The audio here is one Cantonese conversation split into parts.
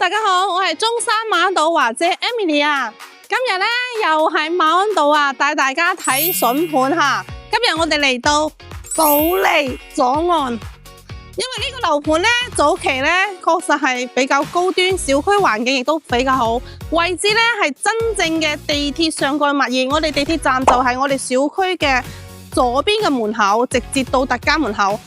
大家好，我係中山馬鞍島華姐 Emily 啊。今日咧又喺馬鞍島啊，帶大家睇筍盤吓。今日我哋嚟到保利左岸，因為呢個樓盤咧早期咧確實係比較高端，小區環境亦都比較好，位置咧係真正嘅地鐵上蓋物業。我哋地鐵站就係我哋小區嘅左邊嘅門口，直接到特家門口。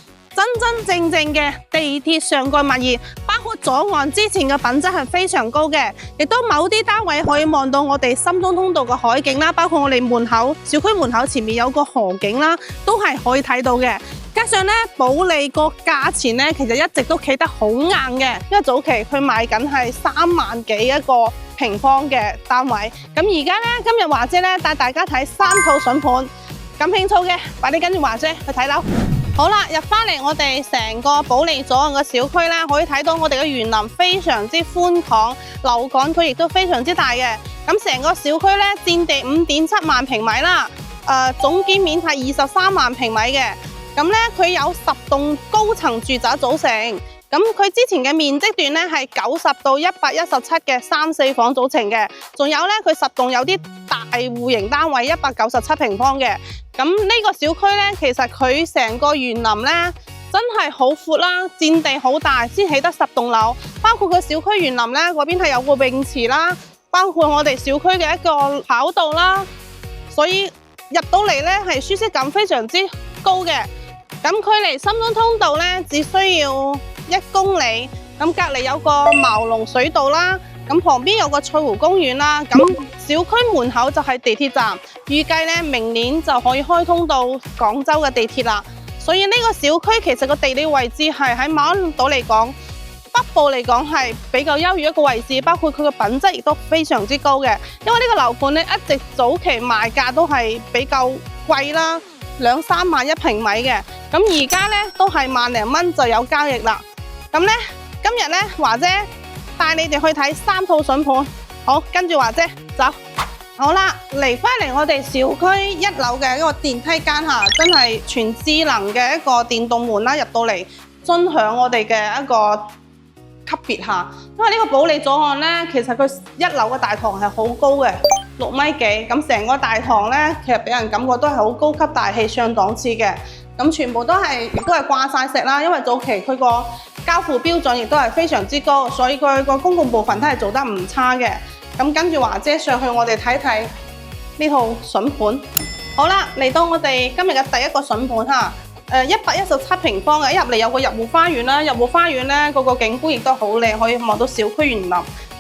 真正嘅地鐵上蓋物業，包括左岸之前嘅品質係非常高嘅，亦都某啲單位可以望到我哋深中通道嘅海景啦，包括我哋門口小區門口前面有個河景啦，都係可以睇到嘅。加上咧，保利個價錢咧，其實一直都企得好硬嘅，因為早期佢賣緊係3萬幾一個平方嘅單位。咁而家咧，今日華姐咧帶大家睇3套筍盤，感興趣嘅快啲跟住華姐去睇樓。好啦，入返嚟我哋成個保利左岸嘅小區咧，可以睇到我哋嘅園林非常之寬敞，樓幹區亦都非常之大嘅。咁成個小區咧佔地5.7萬平米啦，總建面係23萬平米嘅。咁咧佢有10棟高層住宅組成。咁佢之前嘅面積段咧係90到117嘅3、4房組成嘅，仲有咧佢10棟有啲大戶型單位197平方嘅。咁呢個小區咧，其實佢成個園林咧真係好闊啦，佔地好大，先起得10棟樓。包括個小區園林咧，嗰邊係有個泳池啦，包括我哋小區嘅一個跑道啦，所以入到嚟咧係舒適感非常之高嘅。咁距離深中通道咧只需要1公里，咁隔離有個茅龍水道啦，咁旁邊有個翠湖公園啦，咁小區門口就係地鐵站，預計咧明年就可以開通到廣州嘅地鐵啦。所以呢個小區其實個地理位置係喺馬鞍島嚟講，北部嚟講係比較優越一個位置，包括佢嘅品質亦都非常之高嘅。因為呢個樓盤咧一直早期賣價都係比較貴啦，2、3萬一平米嘅，咁而家咧都係萬零蚊就有交易啦。咁咧，今日咧華姐帶你哋去睇3套筍盤，好，跟住華姐走。好啦，嚟返嚟我哋小區1樓嘅一個電梯間吓，真係全智能嘅一個電動門啦，入到嚟尊享我哋嘅一個級別吓。因為呢個保利左岸咧，其實佢1樓嘅大堂係好高嘅，6米幾，咁成個大堂咧，其實俾人感覺都係好高級大氣上檔次嘅。咁全部都係掛晒石啦，因為早期佢個交付標準亦都係非常之高，所以佢個公共部分都係做得唔差嘅。咁跟住華姐上去，我哋睇睇呢套筍盤。好啦，嚟到我哋今日嘅第一個筍盤嚇，117平方嘅，一入嚟有個入戶花園啦，入戶花園咧嗰個景觀亦都好靚，可以望到小區園林。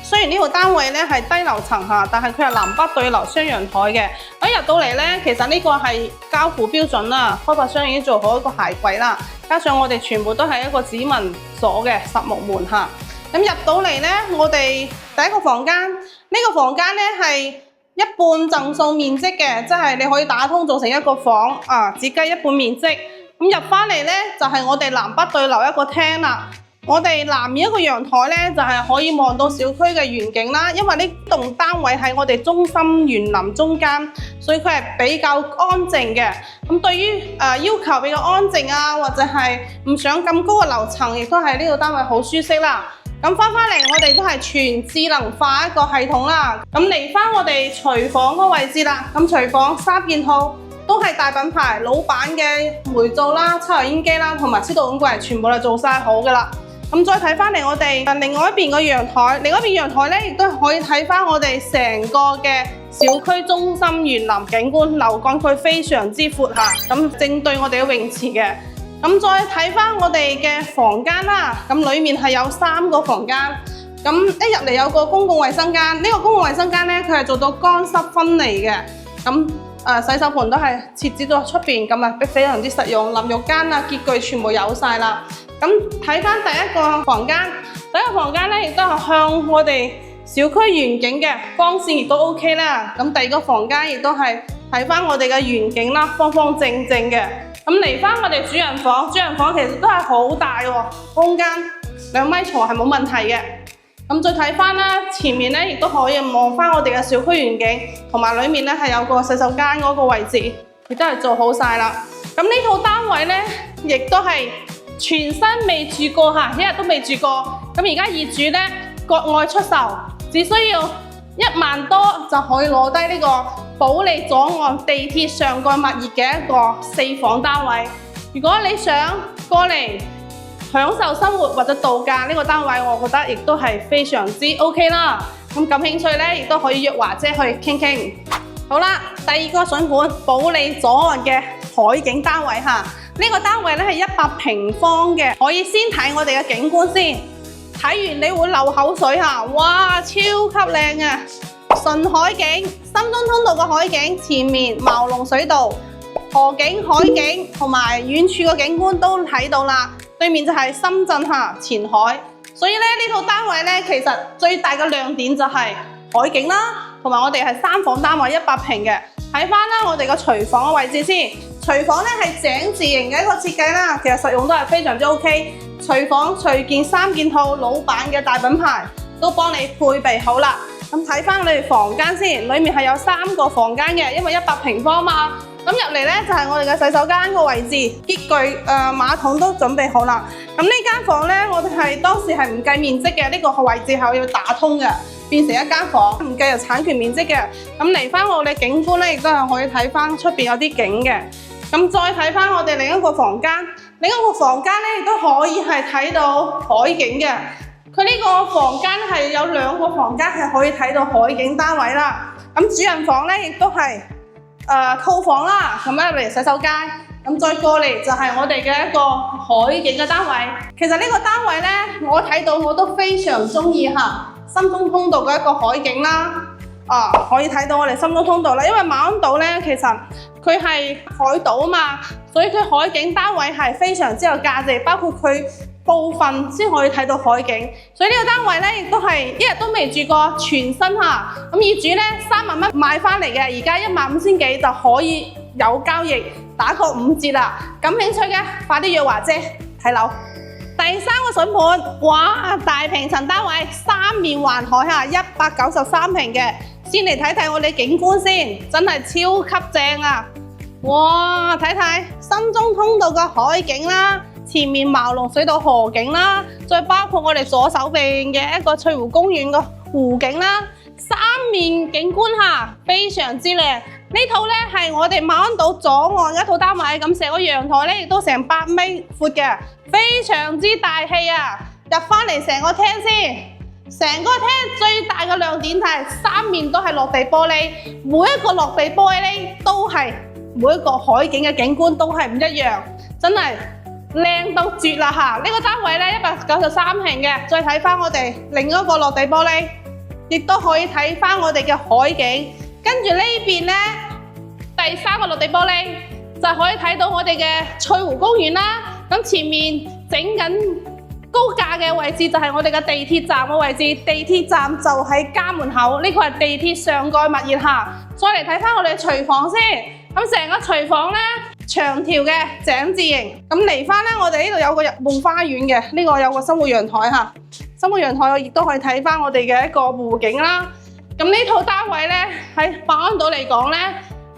雖然呢個單位咧係低樓層下，但係佢係南北對流雙陽台嘅。一入到嚟咧，其實呢個係交付標準啦，開發商已經做好一個鞋櫃啦，加上我哋全部都係一個指紋鎖嘅實木門嚇。咁入到嚟咧，我哋第一個房間，呢個房間咧係一半贈送面積嘅，即係你可以打通做成一個房啊，只計一半面積。咁入翻嚟咧就係我哋南北對流一個廳啦。我哋南面一個陽台咧，就係可以望到小區嘅園景啦。因為呢棟單位喺我哋中心園林中間，所以佢係比較安靜嘅。咁對於要求比較安靜啊，或者係唔想咁高嘅樓層，亦都係呢個單位好舒適啦。咁翻嚟，我哋都係全智能化一個系統啦。咁嚟翻我哋廚房個位置啦。咁廚房3件套都係大品牌，老闆嘅煤灶啦、抽油煙機啦，同埋超導碗櫃全部都做晒好噶啦。咁再睇翻嚟我哋另外一邊個陽台，另外一邊陽台咧亦都可以睇翻我哋成個嘅小區中心園林景觀，樓幹區非常之闊嚇，咁正對我哋嘅泳池嘅。咁再睇翻我哋嘅房間啦，咁裡面係有3個房間，咁一入嚟有個公共衛生間，呢個公共衛生間咧佢係做到乾濕分離嘅，咁洗手盆都係設置咗出邊，咁啊非常之實用，淋浴間啊潔具全部有晒啦。咁睇翻第一個房間，第一個房間咧亦都係向我哋小區園景嘅，光線亦都 OK 啦。咁第二個房間亦都係睇翻我哋嘅園景啦，方方正正嘅。咁嚟翻我哋主人房，主人房其實都係好大喎，空間2米床係冇問題嘅。咁再睇翻啦，前面咧亦都可以望翻我哋嘅小區園景，同埋裡面咧係有個洗手間嗰個位置，亦都係做好晒啦。咁呢套單位咧，亦都係全新未住過嚇，一日都未住過。咁而家業主咧國外出售，只需要1萬多就可以攞低呢個保利左岸地鐵上蓋物業嘅一個4房單位。如果你想過嚟享受生活或者度假，呢個單位我覺得亦都係非常之 OK 啦。咁感興趣呢，亦都可以約華姐去傾傾。好啦，第二個筍盤保利左岸嘅海景單位嚇，呢個單位呢係100平方嘅，可以先睇我哋嘅景觀先。睇完你會流口水嚇，哇，超級靚啊！純海景，深中通道嘅海景，前面茅龍水道、河景、海景同埋遠處嘅景觀都睇到啦。對面就係深圳嚇前海，所以咧呢套單位咧其實最大嘅亮點就係海景啦，同埋我哋係3房單位100平嘅。睇翻啦我哋個廚房嘅位置先，廚房咧係井字形嘅一個設計啦，其實實用都係非常之 OK。廚房隨件3件套，老闆嘅大品牌都幫你配備好啦。咁睇翻你哋房間先，裡面係有3個房間嘅，因為100平方嘛。咁入嚟咧就係我哋嘅洗手間個位置，潔具馬桶都準備好啦。咁呢間房咧，我哋係當時係唔計面積嘅，呢個位置係要打通嘅，變成一間房，唔計入產權面積嘅。咁嚟翻我哋景觀咧，亦都係可以睇翻出邊有啲景嘅。咁再睇翻我哋另一個房間，另一個房間咧亦都可以係睇到海景嘅。佢呢個房間係有2個房間係可以睇到海景單位啦。咁主人房咧亦都係套房啦，咁入嚟洗手間，咁再過嚟就係我哋嘅一個海景嘅單位。其實呢個單位咧，我睇到我都非常中意嚇，深中通道嘅一個海景啦。可以睇到我哋深中通道啦，因為馬鞍島咧其實佢係海島啊嘛，所以佢海景單位係非常之有價值，包括佢部分先可以睇到海景。所以呢個單位咧亦都係1日都未住過，全新嚇。咁業主咧3萬蚊買翻嚟嘅，而家15000幾就可以有交易，打個5折啦。感興趣嘅快啲約華姐睇樓。第3個筍盤，哇，大平層單位，3面環海嚇，193平嘅。先嚟睇睇我哋景觀先，真係超級正啊！哇，睇睇深中通道嘅海景啦，前面茅龍水道河景啦，再包括我哋左手邊嘅一個翠湖公園嘅湖景啦，3面景觀嚇，非常之靚。呢套咧係我哋馬鞍島左岸一套單位，咁成個陽台咧亦都成8米闊嘅，非常之大氣啊！入翻嚟成個廳先。成個廳最大嘅亮點係3面都係落地玻璃，每一個落地玻璃都係每一個海景嘅景觀都係唔一樣，真係靚到絕啦嚇！呢個單位咧193平嘅，再睇翻我哋另一個落地玻璃，亦都可以睇翻我哋嘅海景。跟住呢邊咧，第3個落地玻璃就可以睇到我哋嘅翠湖公園啦。咁前面整緊高架嘅位置就係我哋嘅地鐵站嘅位置，地鐵站就喺家門口，呢個係地鐵上蓋物業嚇。再嚟睇翻我哋嘅廚房先，咁成個廚房咧長條嘅井字形，咁嚟翻咧我哋呢度有個入門花園嘅，呢個有個生活陽台嚇，生活陽台我亦都可以睇翻我哋嘅一個湖景啦。咁呢套單位咧喺馬鞍島嚟講咧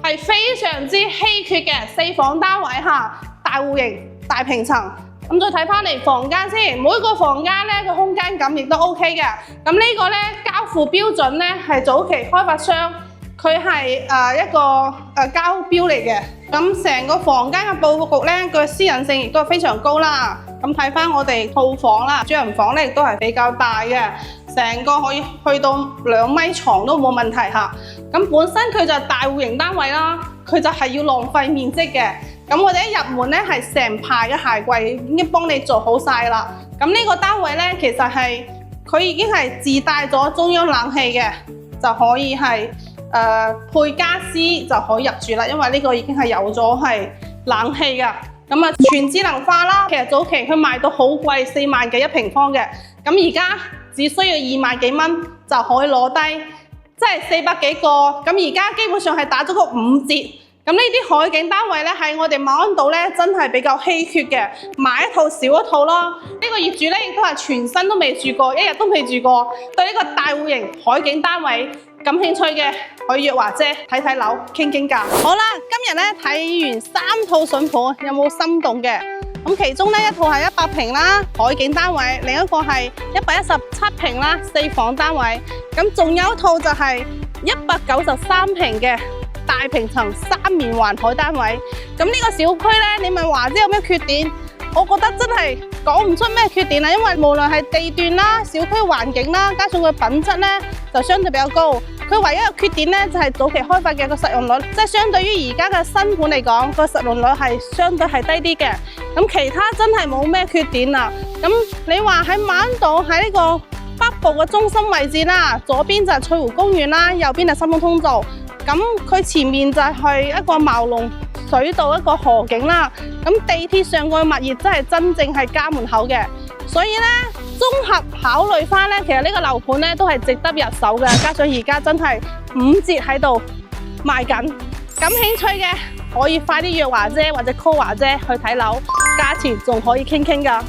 係非常之稀缺嘅4房單位嚇，大戶型大平層。咁再睇翻嚟房間先，每個房間咧個空間感亦都 OK 嘅。咁呢個咧交付標準咧係早期開發商佢係一個交標嚟嘅。咁成個房間嘅佈局咧，佢私隱性亦都係非常高啦。咁睇翻我哋套房啦，主人房咧亦都係比較大嘅，成個可以去到2米床都冇問題嚇。咁本身佢就係大戶型單位啦，佢就係要浪費面積嘅。咁我哋一入門咧係成排嘅鞋櫃已經幫你做好晒啦。咁呢個單位咧其實係佢已經係自帶咗中央冷氣嘅，就可以係配家私就可以入住啦。因為呢個已經係有咗係冷氣㗎。咁啊全智能化啦，其實早期佢賣到好貴，4萬幾1平方嘅。咁而家只需要2萬幾蚊就可以攞低，即係400幾個。咁而家基本上係打咗個5折。咁呢啲海景單位咧，喺我哋馬鞍島咧，真係比較稀缺嘅，買一套少一套咯。呢個業主咧，亦都係全新都未住過，1日都未住過。對呢個大戶型海景單位感興趣嘅，可以約華姐睇睇樓，傾傾價。好啦，今日咧睇完3套筍盤，有冇心動嘅？咁其中呢一套係100平啦，海景單位；另一個係117平啦，4房單位。咁仲有一套就係193平嘅大平層3面環海單位。咁呢個小區呢，你問華姐有咩缺點？我覺得真係講唔出咩缺點啦，因為無論係地段啦、小區環境啦，加上佢品質呢，就相對比較高。佢唯一嘅缺點呢，就係早期開發嘅個實用率，即係相對於而家嘅新盤嚟講，個實用率係相對係低啲嘅。咁其他真係冇咩缺點啦。咁你話喺馬鞍島喺呢個北部嘅中心位置啦，左邊就係翠湖公園啦，右邊就新豐通道。咁佢前面就係一個茅龍水道一個河景啦。咁地鐵上個物業真係真正係家門口嘅，所以呢，綜合考慮翻呢，其實呢個樓盤呢都係值得入手嘅。加上而家真係5折喺度賣緊，感興趣嘅可以快啲約華姐或者 call 華姐去睇樓，價錢仲可以傾傾㗎。